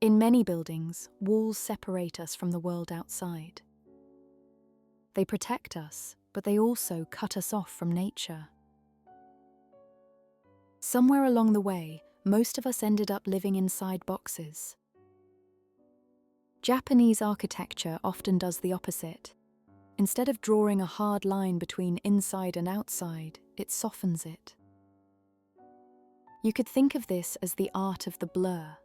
In many buildings, walls separate us from the world outside. They protect us, but they also cut us off from nature. Somewhere along the way, most of us ended up living inside boxes. Japanese architecture often does the opposite. Instead of drawing a hard line between inside and outside, it softens it. You could think of this as the art of the blur.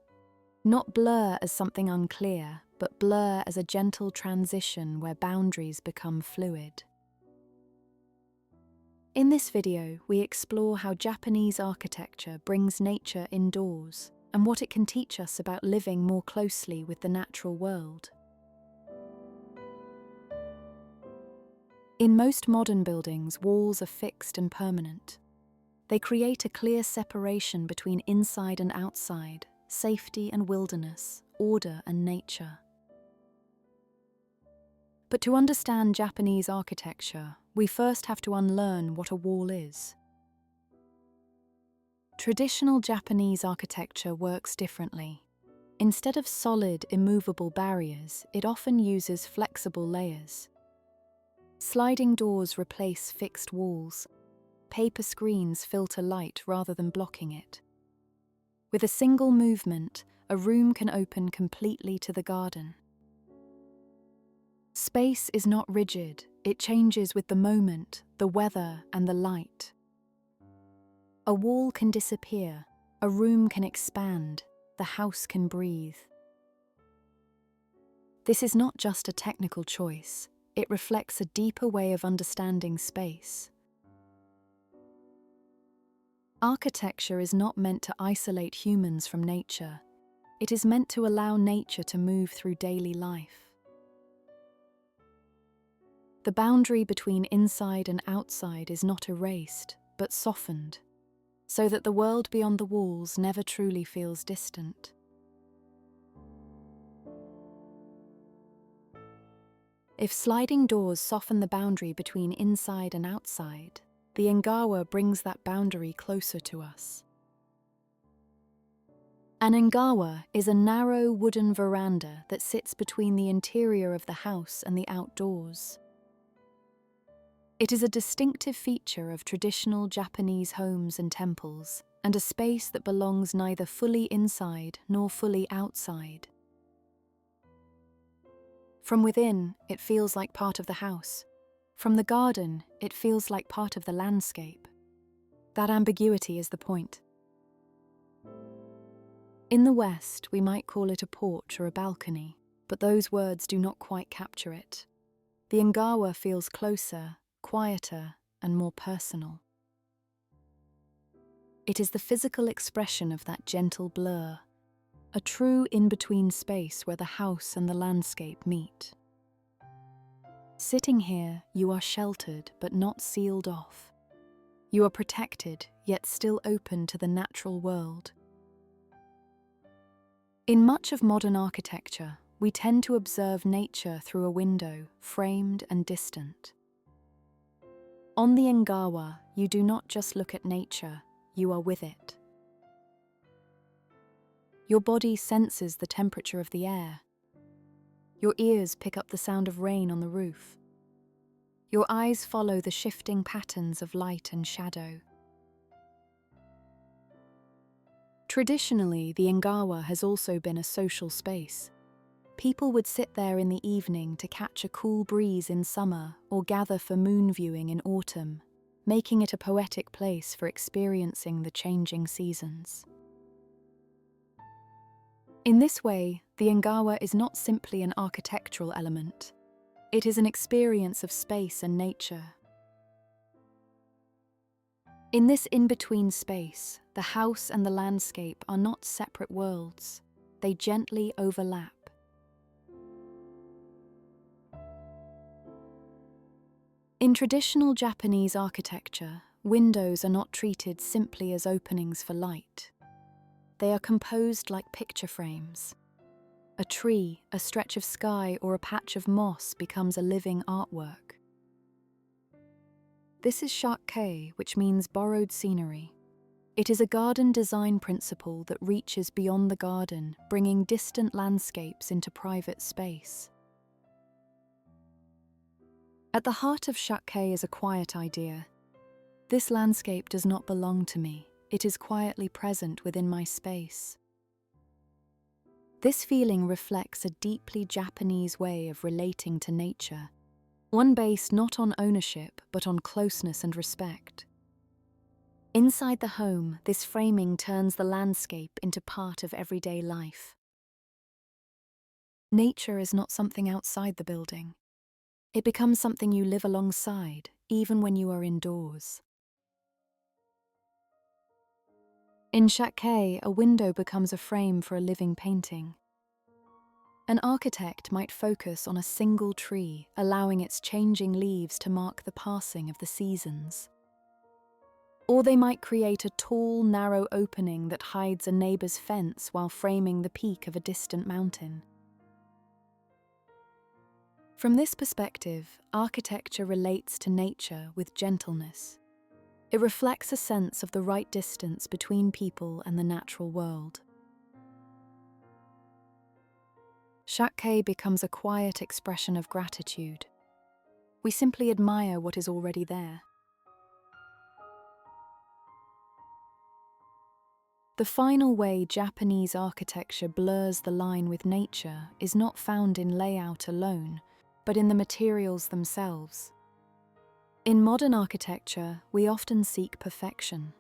Not blur as something unclear, but blur as a gentle transition where boundaries become fluid. In this video, we explore how Japanese architecture brings nature indoors and what it can teach us about living more closely with the natural world. In most modern buildings, walls are fixed and permanent. They create a clear separation between inside and outside, safety and wilderness, order and nature. But to understand Japanese architecture, we first have to unlearn what a wall is. Traditional Japanese architecture works differently. Instead of solid, immovable barriers, it often uses flexible layers. Sliding doors replace fixed walls. Paper screens filter light rather than blocking it. With a single movement, a room can open completely to the garden. Space is not rigid, it changes with the moment, the weather, and the light. A wall can disappear, a room can expand, the house can breathe. This is not just a technical choice, it reflects a deeper way of understanding space. Architecture is not meant to isolate humans from nature. It is meant to allow nature to move through daily life. The boundary between inside and outside is not erased, but softened, so that the world beyond the walls never truly feels distant. If sliding doors soften the boundary between inside and outside, the engawa brings that boundary closer to us. An engawa is a narrow wooden veranda that sits between the interior of the house and the outdoors. It is a distinctive feature of traditional Japanese homes and temples, and a space that belongs neither fully inside nor fully outside. From within, it feels like part of the house. From the garden, it feels like part of the landscape. That ambiguity is the point. In the West, we might call it a porch or a balcony, but those words do not quite capture it. The engawa feels closer, quieter, and more personal. It is the physical expression of that gentle blur, a true in-between space where the house and the landscape meet. Sitting here, you are sheltered but not sealed off. You are protected, yet still open to the natural world. In much of modern architecture, we tend to observe nature through a window, framed and distant. On the engawa, you do not just look at nature, you are with it. Your body senses the temperature of the air. Your ears pick up the sound of rain on the roof. Your eyes follow the shifting patterns of light and shadow. Traditionally, the engawa has also been a social space. People would sit there in the evening to catch a cool breeze in summer or gather for moon viewing in autumn, making it a poetic place for experiencing the changing seasons. In this way, the engawa is not simply an architectural element. It is an experience of space and nature. In this in-between space, the house and the landscape are not separate worlds. They gently overlap. In traditional Japanese architecture, windows are not treated simply as openings for light. They are composed like picture frames. A tree, a stretch of sky, or a patch of moss becomes a living artwork. This is shakkei, which means borrowed scenery. It is a garden design principle that reaches beyond the garden, bringing distant landscapes into private space. At the heart of Satie is a quiet idea. This landscape does not belong to me. It is quietly present within my space. This feeling reflects a deeply Japanese way of relating to nature, one based not on ownership but on closeness and respect. Inside the home, this framing turns the landscape into part of everyday life. Nature is not something outside the building. It becomes something you live alongside, even when you are indoors. In Satie, a window becomes a frame for a living painting. An architect might focus on a single tree, allowing its changing leaves to mark the passing of the seasons. Or they might create a tall, narrow opening that hides a neighbor's fence while framing the peak of a distant mountain. From this perspective, architecture relates to nature with gentleness. It reflects a sense of the right distance between people and the natural world. Satie becomes a quiet expression of gratitude. We simply admire what is already there. The final way Japanese architecture blurs the line with nature is not found in layout alone, but in the materials themselves. In modern architecture, we often seek perfection.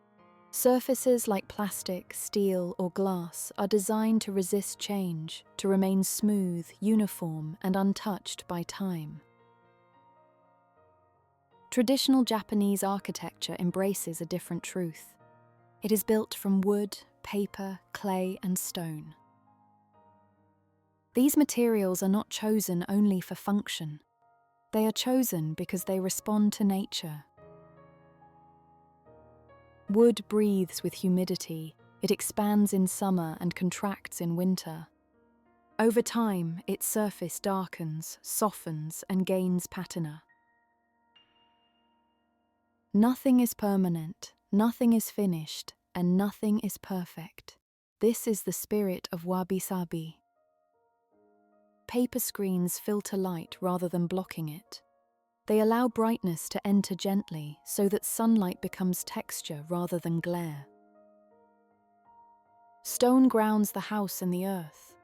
Surfaces like plastic, steel, or glass are designed to resist change, to remain smooth, uniform, and untouched by time. Traditional Japanese architecture embraces a different truth. It is built from wood, paper, clay, and stone. These materials are not chosen only for function. They are chosen because they respond to nature. Wood breathes with humidity. It expands in summer and contracts in winter. Over time, its surface darkens, softens, and gains patina. Nothing is permanent, nothing is finished, and nothing is perfect. This is the spirit of wabi-sabi. Paper screens filter light rather than blocking it. They allow brightness to enter gently so that sunlight becomes texture rather than glare. Stone grounds the house in the earth.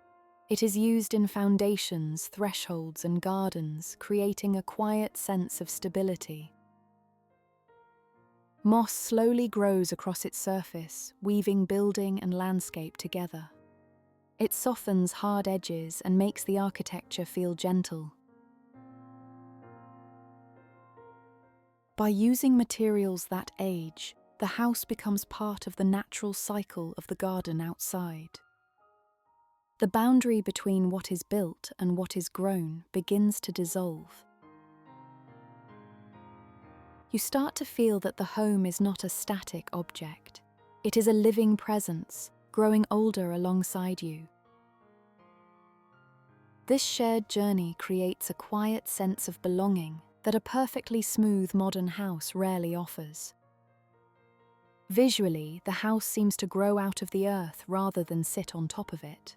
It is used in foundations, thresholds, and gardens, creating a quiet sense of stability. Moss slowly grows across its surface, weaving building and landscape together. It softens hard edges and makes the architecture feel gentle. By using materials that age, the house becomes part of the natural cycle of the garden outside. The boundary between what is built and what is grown begins to dissolve. You start to feel that the home is not a static object. It is a living presence, growing older alongside you. This shared journey creates a quiet sense of belonging that a perfectly smooth modern house rarely offers. Visually, the house seems to grow out of the earth rather than sit on top of it.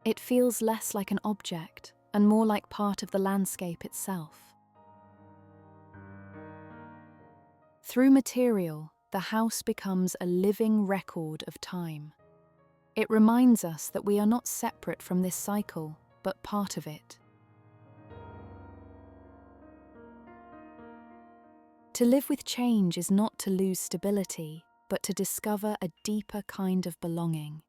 It feels less like an object and more like part of the landscape itself. Through material, the house becomes a living record of time. It reminds us that we are not separate from this cycle, but part of it. To live with change is not to lose stability, but to discover a deeper kind of belonging.